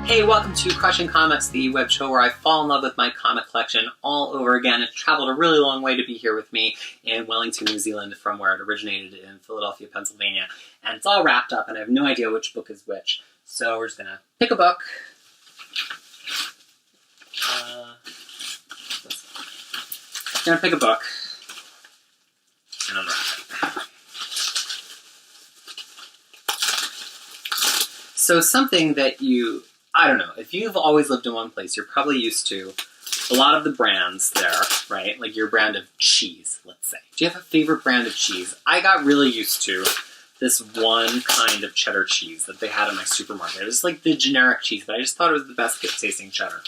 Hey, welcome to Crushing Comics, the web show where I fall in love with my comic collection all over again. It's traveled a really long way to be here with me in Wellington, New Zealand, from where it originated in Philadelphia, Pennsylvania. And it's all wrapped up, and I have no idea which book is which. So we're just going to pick a book. I'm going to pick a book and unwrap it. So something that I don't know, if you've always lived in one place, you're probably used to a lot of the brands there, right? Like your brand of cheese, let's say. Do you have a favorite brand of cheese? I got really used to this one kind of cheddar cheese that they had in my supermarket. It was like the generic cheese, but I just thought it was the best tasting cheddar.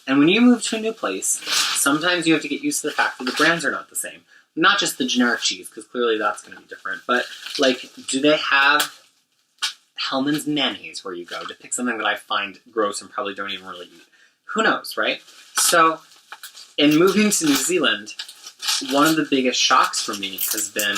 And when you move to a new place, sometimes you have to get used to the fact that the brands are not the same. Not just the generic cheese, because clearly that's going to be different, but like, do they have Hellmann's mayonnaise where you go to pick something that I find gross and probably don't even really eat? Who knows, right? So, in moving to New Zealand, one of the biggest shocks for me has been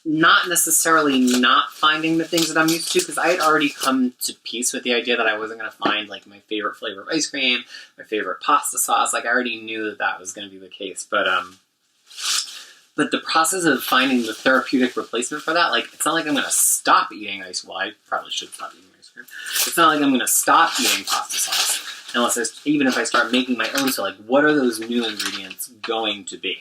not necessarily not finding the things that I'm used to, because I had already come to peace with the idea that I wasn't going to find like my favorite flavor of ice cream, my favorite pasta sauce. Like I already knew that that was going to be the case, but the process of finding the therapeutic replacement for that, like, it's not like I'm going to stop eating ice cream. Well, I probably should stop eating ice cream. It's not like I'm going to stop eating pasta sauce, even if I start making my own. So, like, what are those new ingredients going to be?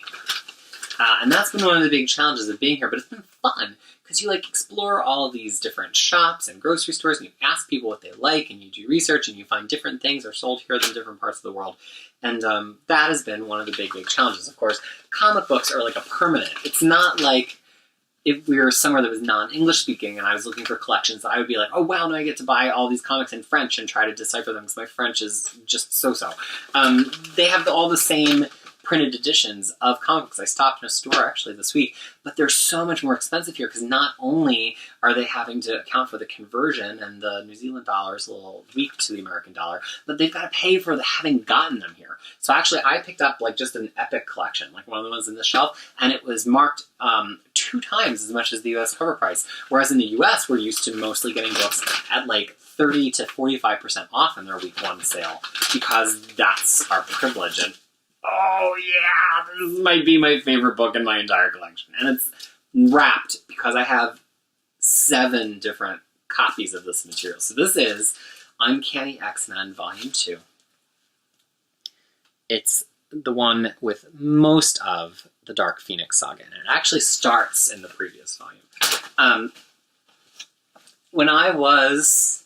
And that's been one of the big challenges of being here, but it's been fun, because you, like, explore all of these different shops and grocery stores, and you ask people what they like, and you do research, and you find different things are sold here than different parts of the world. And that has been one of the big challenges. Of course, comic books are like a permanent. It's not like if we were somewhere that was non-English speaking and I was looking for collections, I would be like, oh wow, now I get to buy all these comics in French and try to decipher them because my French is just so-so. They have all the same printed editions of comics. I stopped in a store actually this week, but they're so much more expensive here because not only are they having to account for the conversion, and the New Zealand dollar is a little weak to the American dollar, but they've got to pay for having gotten them here. So actually I picked up like just an epic collection, like one of the ones in the shelf, and it was marked 2 times as much as the US cover price. Whereas in the US, we're used to mostly getting books at like 30 to 45% off in their week 1 sale, because that's our privilege. And oh yeah, this might be my favorite book in my entire collection. And it's wrapped because I have 7 different copies of this material. So this is Uncanny X-Men Volume 2. It's the one with most of the Dark Phoenix Saga, and it actually starts in the previous volume. When I was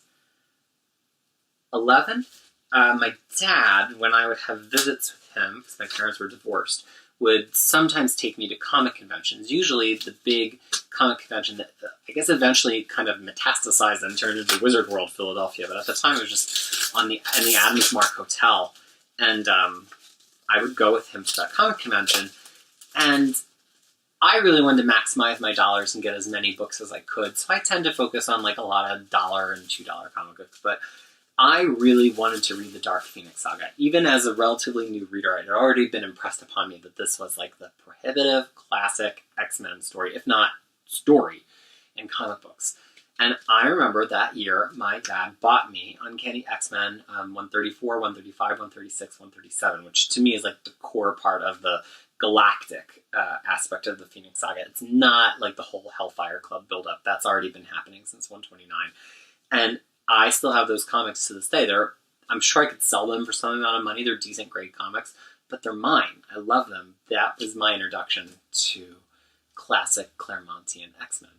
11, my dad, when I would have visits with him, because my parents were divorced, would sometimes take me to comic conventions. Usually the big comic convention that I guess eventually kind of metastasized and turned into Wizard World Philadelphia, but at the time it was just in the Adams Mark Hotel. And I would go with him to that comic convention, and I really wanted to maximize my dollars and get as many books as I could, so I tend to focus on like a lot of $1 and $2 comic books, but I really wanted to read the Dark Phoenix Saga. Even as a relatively new reader, it had already been impressed upon me that this was like the prohibitive classic X-Men story, if not story, in comic books. And I remember that year, my dad bought me Uncanny X-Men 134, 135, 136, 137, which to me is like the core part of the galactic aspect of the Phoenix Saga. It's not like the whole Hellfire Club buildup. That's already been happening since 129. And I still have those comics to this day. I'm sure I could sell them for some amount of money. They're decent grade comics, but they're mine. I love them. That was my introduction to classic Claremontian X-Men.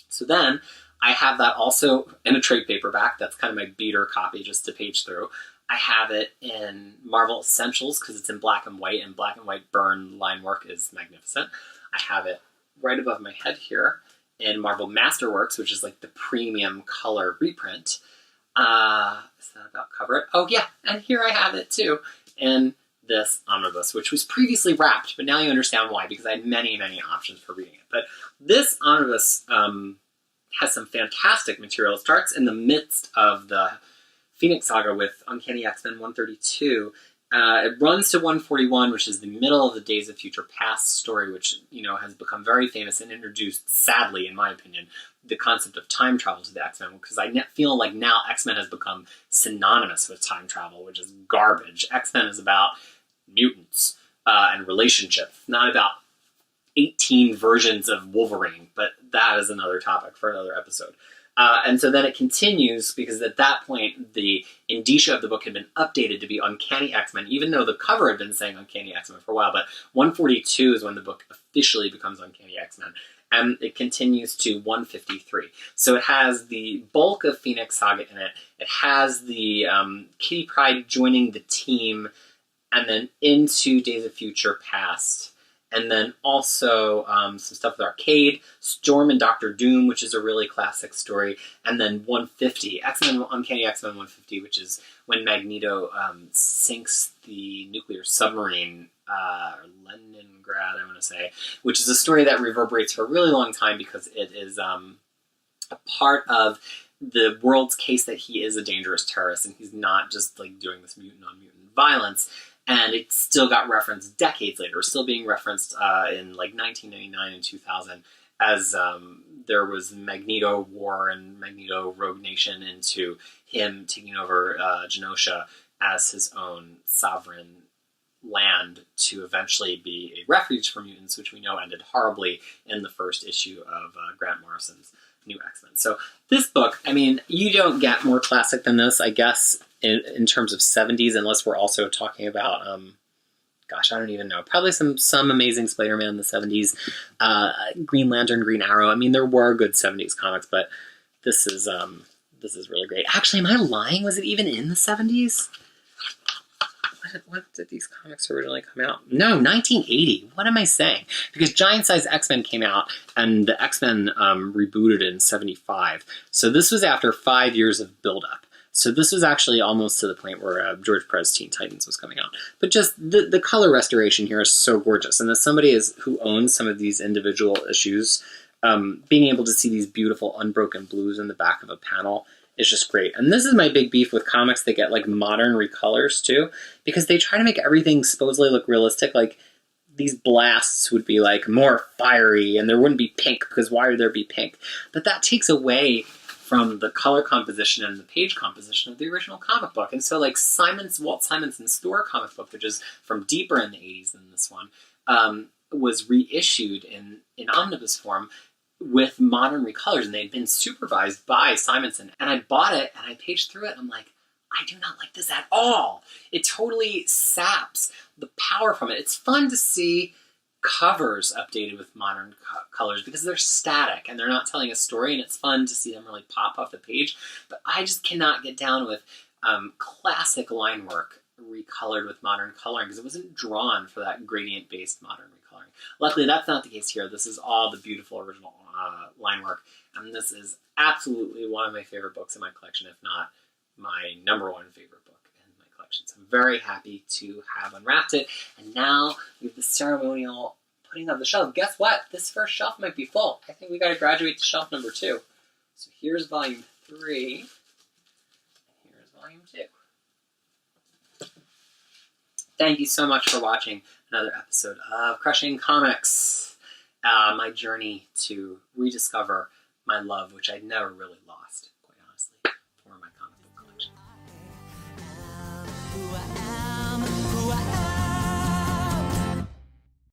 So then I have that also in a trade paperback. That's kind of my beater copy just to page through. I have it in Marvel Essentials because it's in black and white, and black and white burn line work is magnificent. I have it right above my head here in Marvel Masterworks, which is like the premium color reprint. Is that about cover it? Oh yeah, and here I have it too in this Omnibus, which was previously wrapped, but now you understand why, because I had many options for reading it. But this Omnibus has some fantastic material. It starts in the midst of the Phoenix Saga with Uncanny X-Men 132, It runs to 141, which is the middle of the Days of Future Past story, which, you know, has become very famous and introduced, sadly, in my opinion, the concept of time travel to the X-Men, because I feel like now X-Men has become synonymous with time travel, which is garbage. X-Men is about mutants and relationships, not about 18 versions of Wolverine, but that is another topic for another episode. And so then it continues, because at that point, the indicia of the book had been updated to be Uncanny X-Men, even though the cover had been saying Uncanny X-Men for a while. But 142 is when the book officially becomes Uncanny X-Men. And it continues to 153. So it has the bulk of Phoenix Saga in it. It has the Kitty Pryde joining the team, and then into Days of Future Past. And then also some stuff with Arcade, Storm and Doctor Doom, which is a really classic story. And then 150, X-Men, Uncanny X-Men 150, which is when Magneto sinks the nuclear submarine, Leningrad, I want to say, which is a story that reverberates for a really long time because it is a part of the world's case that he is a dangerous terrorist and he's not just like doing this mutant-on-mutant violence. And it still got referenced decades later. It was still being referenced in like 1999 and 2000 as there was Magneto War and Magneto Rogue Nation into him taking over Genosha as his own sovereign land to eventually be a refuge for mutants, which we know ended horribly in the first issue of Grant Morrison's New X-Men. So this book, I mean, you don't get more classic than this, I guess, in terms of 70s, unless we're also talking about, gosh, I don't even know, probably some amazing Spider-Man in the 70s, Green Lantern, Green Arrow. I mean, there were good 70s comics, but this is really great. Actually, am I lying? Was it even in the 70s? What did these comics originally come out? No, 1980. What am I saying? Because Giant Size X-Men came out, and the X-Men rebooted in 75. So this was after 5 years of build-up. So this was actually almost to the point where George Perez's Teen Titans was coming out. But just the color restoration here is so gorgeous. And as somebody who owns some of these individual issues, being able to see these beautiful unbroken blues in the back of a panel is just great. And this is my big beef with comics that get like modern recolors too, because they try to make everything supposedly look realistic. Like these blasts would be like more fiery and there wouldn't be pink, because why would there be pink? But that takes away from the color composition and the page composition of the original comic book. And so like Walt Simonson's Thor comic book, which is from deeper in the 80s than this one, was reissued in omnibus form with modern recolors, and they'd been supervised by Simonson. And I bought it, and I paged through it, and I'm like, I do not like this at all. It totally saps the power from it. It's fun to see covers updated with modern colors because they're static, and they're not telling a story, and it's fun to see them really pop off the page. But I just cannot get down with classic line work recolored with modern coloring, because it wasn't drawn for that gradient-based modern recoloring. Luckily, that's not the case here. This is all the beautiful original line work, and this is absolutely one of my favorite books in my collection, if not my number one favorite book in my collection. So I'm very happy to have unwrapped it, and now we have the ceremonial putting on the shelf. Guess what? This first shelf might be full. I think we got to graduate to shelf number 2. So here's volume 3, and here's volume 2. Thank you so much for watching another episode of Crushing Comics. My journey to rediscover my love, which I'd never really lost.